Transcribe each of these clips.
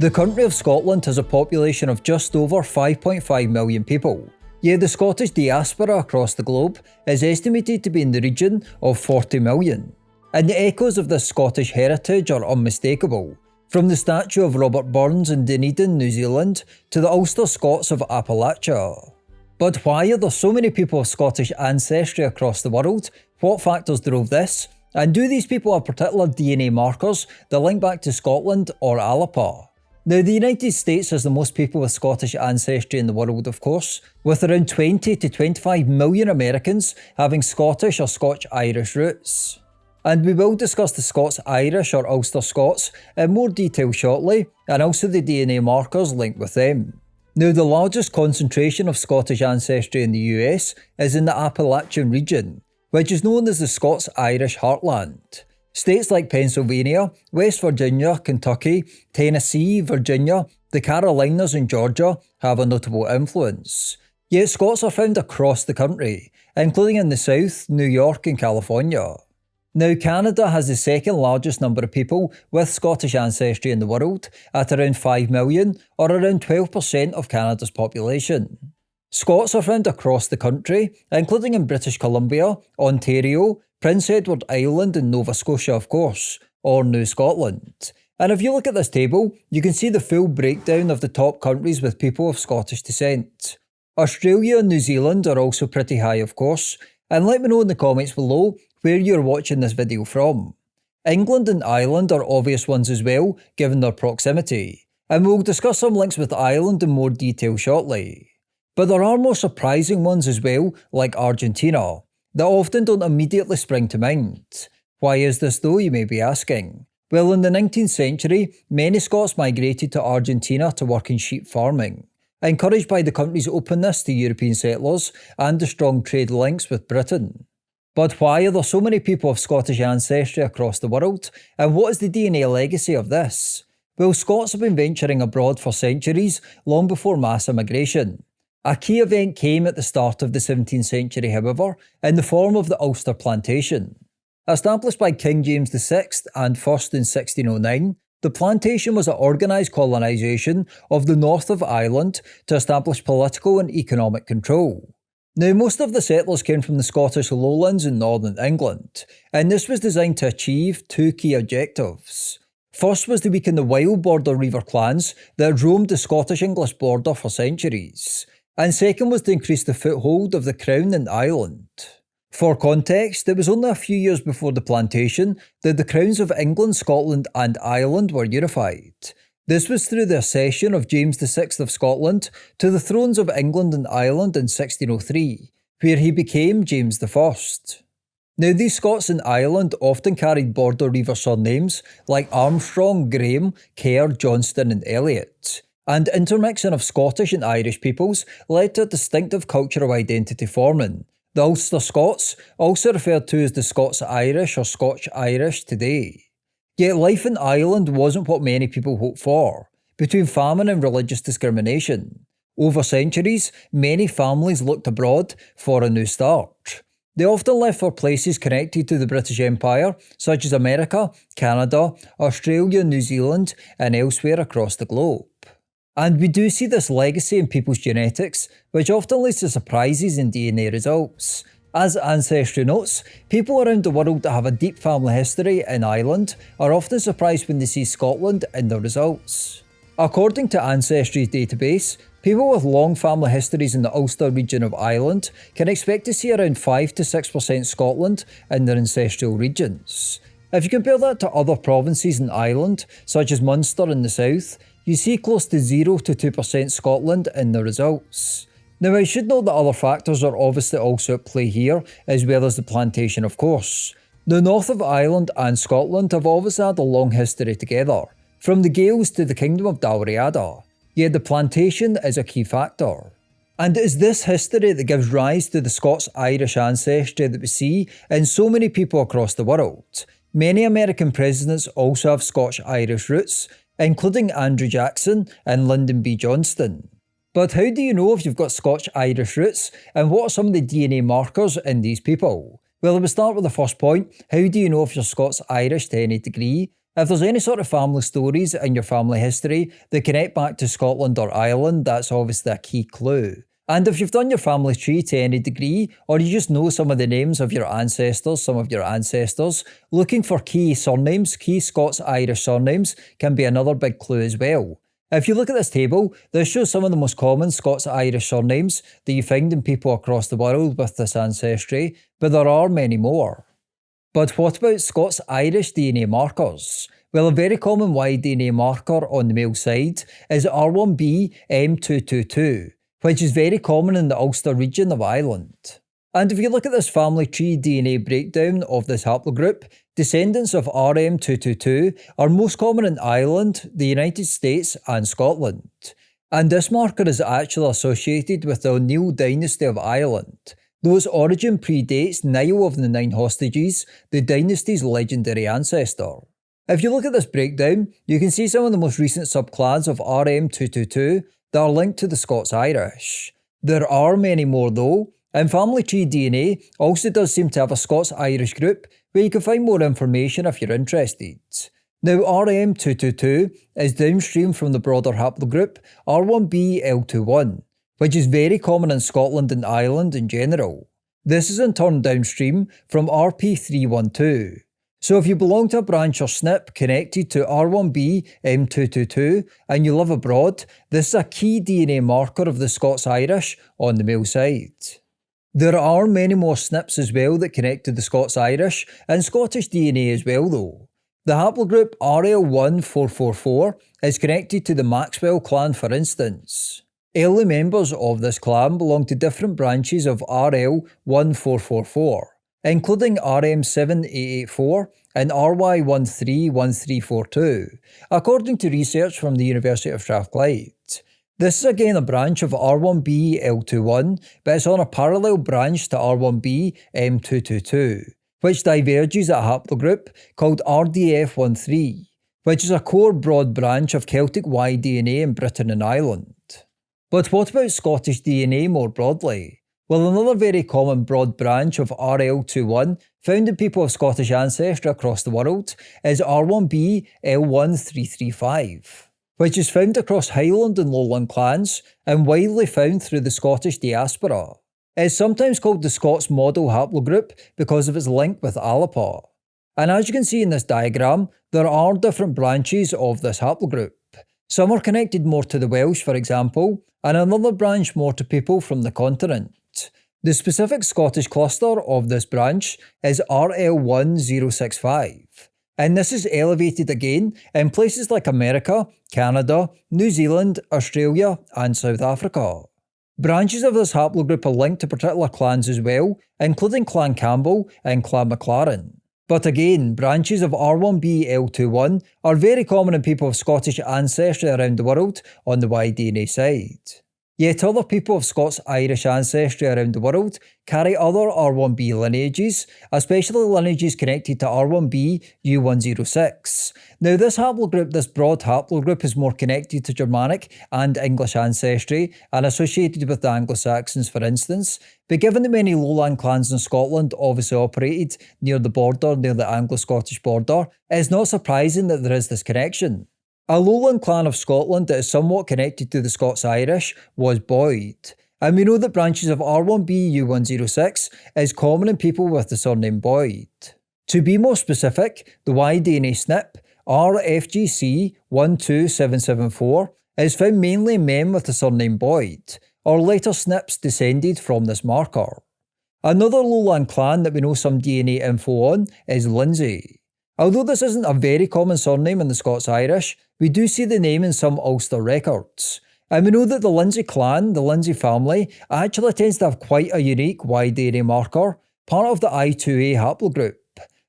The country of Scotland has a population of just over 5.5 million people, yet the Scottish diaspora across the globe is estimated to be in the region of 40 million. And the echoes of this Scottish heritage are unmistakable, from the statue of Robert Burns in Dunedin, New Zealand, to the Ulster Scots of Appalachia. But why are there so many people of Scottish ancestry across the world? What factors drove this? And do these people have particular DNA markers that link back to Scotland or Alba? Now, the United States has the most people with Scottish ancestry in the world, of course, with around 20 to 25 million Americans having Scottish or Scots-Irish roots. And we will discuss the Scots-Irish or Ulster Scots in more detail shortly, and also the DNA markers linked with them. Now, the largest concentration of Scottish ancestry in the US is in the Appalachian Region, which is known as the Scots-Irish heartland. States like Pennsylvania, West Virginia, Kentucky, Tennessee, Virginia, the Carolinas and Georgia have a notable influence. Yet Scots are found across the country, including in the South, New York and California. Now, Canada has the second largest number of people with Scottish ancestry in the world, at around 5 million, or around 12% of Canada's population. Scots are found across the country, including in British Columbia, Ontario, Prince Edward Island and Nova Scotia, of course, or New Scotland. And if you look at this table, you can see the full breakdown of the top countries with people of Scottish descent. Australia and New Zealand are also pretty high, of course, and let me know in the comments below where you're watching this video from. England and Ireland are obvious ones as well, given their proximity, and we'll discuss some links with Ireland in more detail shortly. But there are more surprising ones as well, like Argentina, that often don't immediately spring to mind. Why is this though, you may be asking? Well, in the 19th century, many Scots migrated to Argentina to work in sheep farming, encouraged by the country's openness to European settlers and the strong trade links with Britain. But why are there so many people of Scottish ancestry across the world, and what is the DNA legacy of this? Well, Scots have been venturing abroad for centuries, long before mass immigration. A key event came at the start of the 17th century, however, in the form of the Ulster Plantation. Established by King James VI and first in 1609, the plantation was an organised colonisation of the north of Ireland to establish political and economic control. Now, most of the settlers came from the Scottish lowlands in northern England, and this was designed to achieve two key objectives. First was to weaken the wild border reiver clans that had roamed the Scottish-English border for centuries, and second was to increase the foothold of the Crown in Ireland. For context, it was only a few years before the plantation that the crowns of England, Scotland and Ireland were unified. This was through the accession of James VI of Scotland to the thrones of England and Ireland in 1603, where he became James I. Now, these Scots in Ireland often carried border reiver surnames like Armstrong, Graham, Kerr, Johnston and Elliot. And intermixing of Scottish and Irish peoples led to a distinctive cultural identity forming. The Ulster Scots, also referred to as the Scots-Irish or Scotch-Irish today. Yet life in Ireland wasn't what many people hoped for, between famine and religious discrimination. Over centuries, many families looked abroad for a new start. They often left for places connected to the British Empire, such as America, Canada, Australia, New Zealand, and elsewhere across the globe. And we do see this legacy in people's genetics, which often leads to surprises in DNA results. As Ancestry notes, people around the world that have a deep family history in Ireland are often surprised when they see Scotland in their results. According to Ancestry's database, people with long family histories in the Ulster region of Ireland can expect to see around 5 to 6% Scotland in their ancestral regions. If you compare that to other provinces in Ireland, such as Munster in the south, you see close to 0 to 2% Scotland in the results. Now, I should note that other factors are obviously also at play here, as well as the plantation, of course. The north of Ireland and Scotland have always had a long history together, from the Gaels to the Kingdom of Dalriada, yet the plantation is a key factor. And it is this history that gives rise to the Scots-Irish ancestry that we see in so many people across the world. Many American presidents also have Scotch-Irish roots, including Andrew Jackson and Lyndon B. Johnson. But how do you know if you've got Scotch-Irish roots, and what are some of the DNA markers in these people? Well, we start with the first point. How do you know if you're Scots-Irish to any degree? If there's any sort of family stories in your family history that connect back to Scotland or Ireland, that's obviously a key clue. And if you've done your family tree to any degree, or you just know some of the names of your ancestors, looking for key surnames, key Scots-Irish surnames, can be another big clue as well. If you look at this table, this shows some of the most common Scots-Irish surnames that you find in people across the world with this ancestry, but there are many more. But what about Scots-Irish DNA markers? Well, a very common Y DNA marker on the male side is R1b M222, which is very common in the Ulster region of Ireland. And if you look at this family tree DNA breakdown of this haplogroup, descendants of RM222 are most common in Ireland, the United States and Scotland. And this marker is actually associated with the O'Neill dynasty of Ireland, though its origin predates Niall of the Nine Hostages, the dynasty's legendary ancestor. If you look at this breakdown, you can see some of the most recent subclans of RM222 that are linked to the Scots-Irish. There are many more though, and Family Tree DNA also does seem to have a Scots-Irish group where you can find more information if you're interested. Now RM222 is downstream from the broader haplogroup R1b L21, which is very common in Scotland and Ireland in general. This is in turn downstream from RP312. So if you belong to a branch or SNP connected to R1b M222 and you live abroad, this is a key DNA marker of the Scots-Irish on the male side. There are many more SNPs as well that connect to the Scots-Irish and Scottish DNA as well though. The haplogroup RL1444 is connected to the Maxwell clan for instance. Early members of this clan belong to different branches of RL1444. Including RM7884 and RY131342, according to research from the University of Strathclyde. This is again a branch of R1b L21, but it's on a parallel branch to R1b M222, which diverges at a haplogroup called RDF13, which is a core broad branch of Celtic Y DNA in Britain and Ireland. But what about Scottish DNA more broadly? Well, another very common broad branch of RL21 found in people of Scottish ancestry across the world is R1b L1335, which is found across Highland and Lowland clans and widely found through the Scottish Diaspora. It is sometimes called the Scots model haplogroup because of its link with Alba. And as you can see in this diagram, there are different branches of this haplogroup. Some are connected more to the Welsh, for example, and another branch more to people from the continent. The specific Scottish cluster of this branch is RL1065, and this is elevated again in places like America, Canada, New Zealand, Australia and South Africa. Branches of this haplogroup are linked to particular clans as well, including Clan Campbell and Clan MacLaren. But again, branches of R1b L21 are very common in people of Scottish ancestry around the world on the Y-DNA side. Yet other people of Scots-Irish ancestry around the world carry other R1b lineages, especially lineages connected to R1b U106. Now this broad haplogroup is more connected to Germanic and English ancestry and associated with the Anglo-Saxons for instance, but given that many lowland clans in Scotland obviously operated near the Anglo-Scottish border, it is not surprising that there is this connection. A lowland clan of Scotland that is somewhat connected to the Scots-Irish was Boyd, and we know that branches of R1b U106 is common in people with the surname Boyd. To be more specific, the Y-DNA SNP RFGC 12774 is found mainly in men with the surname Boyd, or later SNPs descended from this marker. Another lowland clan that we know some DNA info on is Lindsay. Although this isn't a very common surname in the Scots-Irish, we do see the name in some Ulster records. And we know that the Lindsay clan, the Lindsay family, actually tends to have quite a unique Y-DNA marker, part of the I2A haplogroup.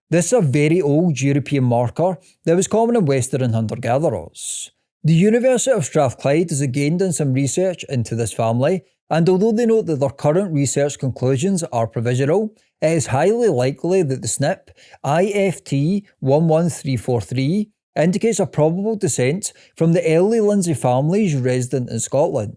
This is a very old European marker that was common in Western hunter-gatherers. The University of Strathclyde has again done some research into this family, and although they note that their current research conclusions are provisional, it is highly likely that the SNP IFT11343 indicates a probable descent from the early Lindsay families resident in Scotland.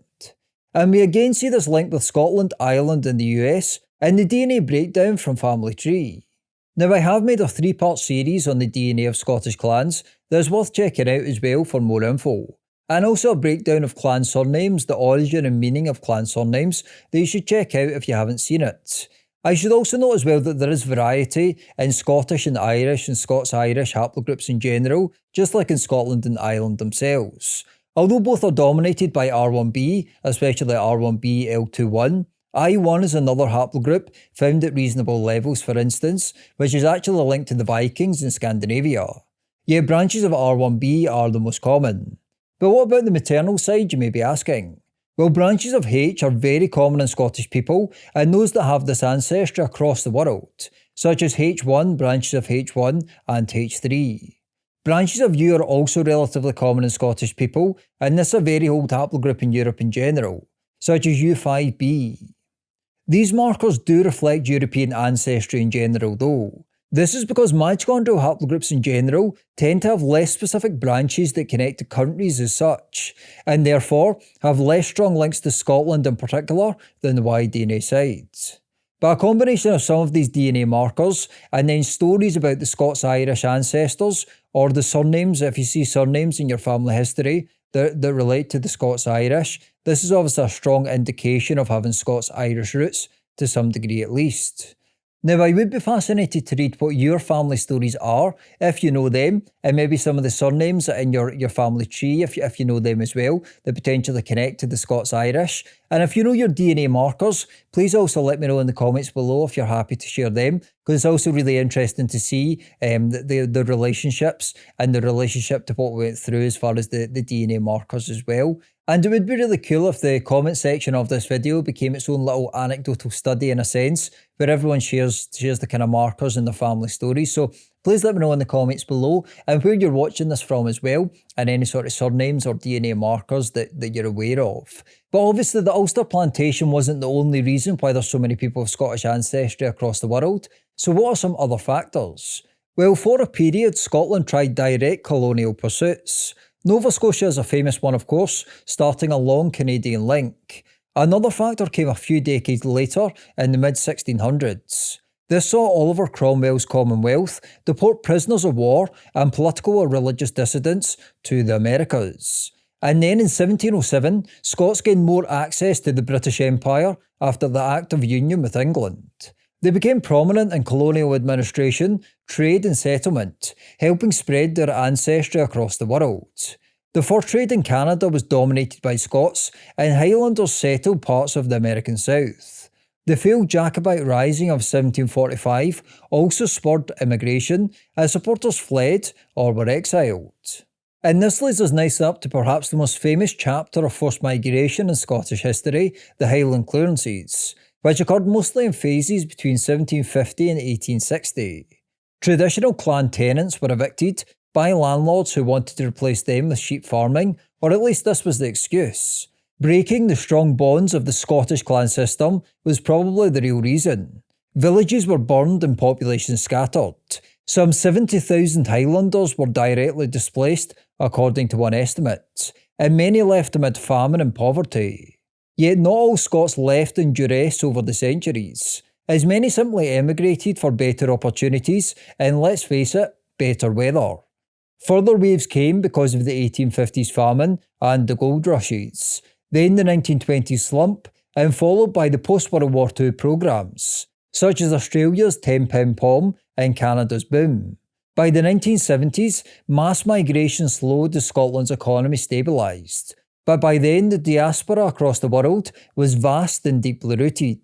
And we again see this link with Scotland, Ireland and the US in the DNA breakdown from Family Tree. Now, I have made a 3-part series on the DNA of Scottish clans that is worth checking out as well for more info, and also a breakdown of clan surnames, the origin and meaning of clan surnames that you should check out if you haven't seen it. I should also note as well that there is variety in Scottish and Irish and Scots-Irish haplogroups in general, just like in Scotland and Ireland themselves. Although both are dominated by R1b, especially R1b L21, I1 is another haplogroup found at reasonable levels, for instance, which is actually linked to the Vikings in Scandinavia. Yet branches of R1b are the most common. But what about the maternal side, you may be asking? Well, branches of H are very common in Scottish people and those that have this ancestry across the world, such as H1, branches of H1 and H3. Branches of U are also relatively common in Scottish people, and this is a very old haplogroup in Europe in general, such as U5b. These markers do reflect European ancestry in general though. This is because mitochondrial haplogroups in general tend to have less specific branches that connect to countries as such, and therefore have less strong links to Scotland in particular than the Y-DNA sides. But a combination of some of these DNA markers and then stories about the Scots-Irish ancestors, or the surnames if you see surnames in your family history that relate to the Scots-Irish, this is obviously a strong indication of having Scots-Irish roots to some degree at least. Now, I would be fascinated to read what your family stories are, if you know them, and maybe some of the surnames in your family tree, if you know them as well, that potentially connect to the Scots-Irish. And if you know your DNA markers, please also let me know in the comments below if you're happy to share them, because it's also really interesting to see the relationships and the relationship to what we went through as far as the DNA markers as well. And it would be really cool if the comment section of this video became its own little anecdotal study in a sense, where everyone shares the kind of markers in their family stories. So please let me know in the comments below and where you're watching this from as well, and any sort of surnames or DNA markers that you're aware of. But obviously the Ulster plantation wasn't the only reason why there's so many people of Scottish ancestry across the world. So what are some other factors? Well, for a period, Scotland tried direct colonial pursuits. Nova Scotia is a famous one, of course, starting a long Canadian link. Another factor came a few decades later in the mid-1600s. This saw Oliver Cromwell's Commonwealth deport prisoners of war and political or religious dissidents to the Americas. And then in 1707, Scots gained more access to the British Empire after the Act of Union with England. They became prominent in colonial administration, trade and settlement, helping spread their ancestry across the world. The fur trade in Canada was dominated by Scots, and Highlanders settled parts of the American South. The failed Jacobite Rising of 1745 also spurred immigration, as supporters fled or were exiled. And this leads us nicely up to perhaps the most famous chapter of forced migration in Scottish history, the Highland Clearances, which occurred mostly in phases between 1750 and 1860. Traditional clan tenants were evicted by landlords who wanted to replace them with sheep farming, or at least this was the excuse. Breaking the strong bonds of the Scottish clan system was probably the real reason. Villages were burned and population scattered. Some 70,000 Highlanders were directly displaced, according to one estimate, and many left amid famine and poverty. Yet not all Scots left in duress over the centuries, as many simply emigrated for better opportunities and, let's face it, better weather. Further waves came because of the 1850s famine and the gold rushes, then the 1920s slump, and followed by the post-World War II programmes, such as Australia's £10 POM and Canada's boom. By the 1970s, mass migration slowed as Scotland's economy stabilised. But by then, the diaspora across the world was vast and deeply rooted,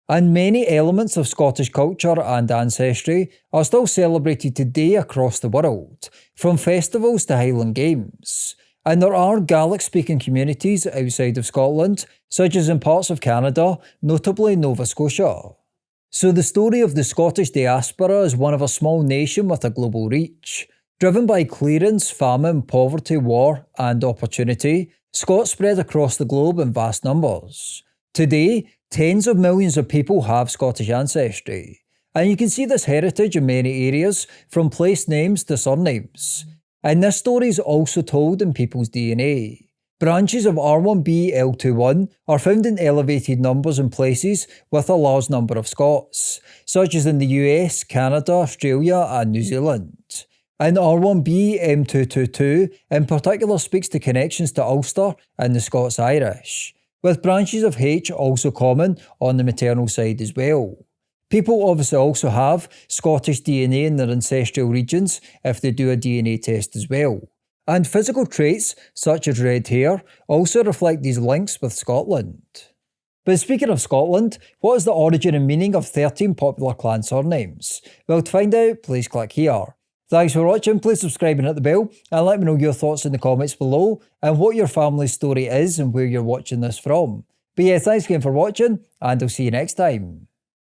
and many elements of Scottish culture and ancestry are still celebrated today across the world, from festivals to Highland Games. And there are Gaelic-speaking communities outside of Scotland, such as in parts of Canada, notably Nova Scotia. So the story of the Scottish diaspora is one of a small nation with a global reach. Driven by clearance, famine, poverty, war, and opportunity, Scots spread across the globe in vast numbers. Today, tens of millions of people have Scottish ancestry, and you can see this heritage in many areas, from place names to surnames. And this story is also told in people's DNA. Branches of R1b-L21 are found in elevated numbers in places with a large number of Scots, such as in the US, Canada, Australia and New Zealand. And R1b-M222 in particular speaks to connections to Ulster and the Scots-Irish, with branches of H also common on the maternal side as well. People obviously also have Scottish DNA in their ancestral regions if they do a DNA test as well. And physical traits, such as red hair, also reflect these links with Scotland. But speaking of Scotland, what is the origin and meaning of 13 popular clan surnames? Well, to find out, please click here. Thanks for watching, please subscribe and hit the bell, and let me know your thoughts in the comments below, and what your family's story is and where you're watching this from. But yeah, thanks again for watching, and I'll see you next time.